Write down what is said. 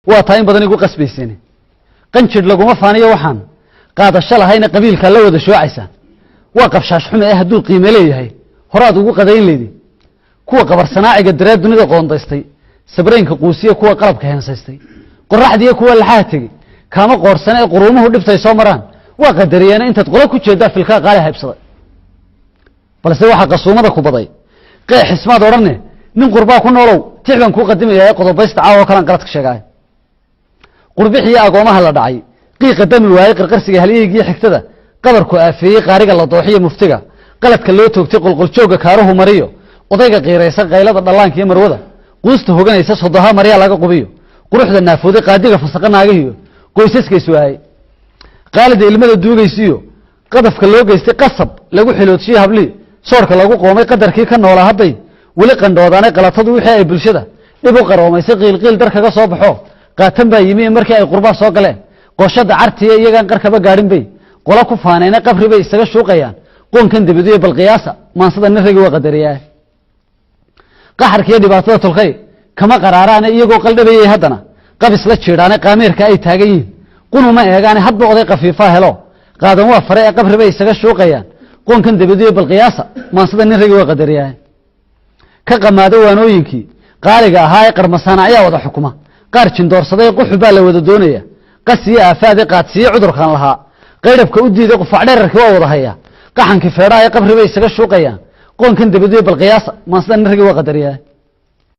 واتاين بدن يقول قسبيسين قنشر لقوم فانية وحن قاد الشلا هين قبيل كلو ذا شو عيسى وقف شاش حمى هدول قيمة ليه هي هراد وقدين ليدي كوا قبر صناعي قدرات دنيا قوندستي سبرين كقوسية كوا قلب كهنسستي قرح دي كوا الحاتي كما قرصنا قرومه ودفتي سومران وقدرينا انت تقول كل شيء ده في الكا قالها بصدق بس هو حق الصومه كبداي قيح اسما دورنه من قربا كنولو تعبان كو قدميا قodobeysta caawa kalan qaladka sheegay qurbixiya agoomaha la dhacay qiiqa dami waayay qarqarsiga haliyigi xigtada qadarku aafiyay qaariga la dooxiyo muftiga qaladka loo toogtay qulqul jooga kaaruhu mariyo odayga qiiraysan qaylada dhalaanka iyo marwada quusta hoganaysa sodaha mariya laga qubiyo quruxda naafuuday qaadiga fasaqanaagiyo qoysaska iswaay qaalida ilmada duugaysiyo qadafka loo geystay qasab lagu xiloodsiyo habli soorka lagu qoomay qadarkii ka noolaa haday wali qandhoodaanay qalatadu wixii ay bulshada dib u qaroomaysay qiilqiil dar kaga soo baxo qaatan baa yimi markii ay qurbaa soo galeen qoshada cartiye iyagan qarkaba gaarin bay qola ku faanayna qabri bay isaga shuuqayaan qoonkan dibadiyo bal qiyaasa maansada nirigi waa qadariyaa qaxarkiyo dhibaatada tolkay kama qaraaraan iyagoo qaldhabayay haddana qabis la jiidaanay qaameerka ay taagan yihiin qunuma eegaan hadba oday qafiifa helo qaadan waa fare ee qabri bay isaga shuuqayaan qoonkan dibadiyo bal qiyaasa maansada nirigi waa qadariyaa ka qamaado waanooyinkii qaaliga ahaa ee qarmasana ayaa wada xukuma qaar jindoorsaday quxu baa la wada doonaya qasiye aafaade qaadsiye cudurkan lahaa qaydhabka u diiday qufac dherarkii waa wada haya qaxankii feedhaa ee qabri bay isaga shuuqayaan qoonkan dibadiyo bal qiyaasa maansada nirigi waa qadariyaa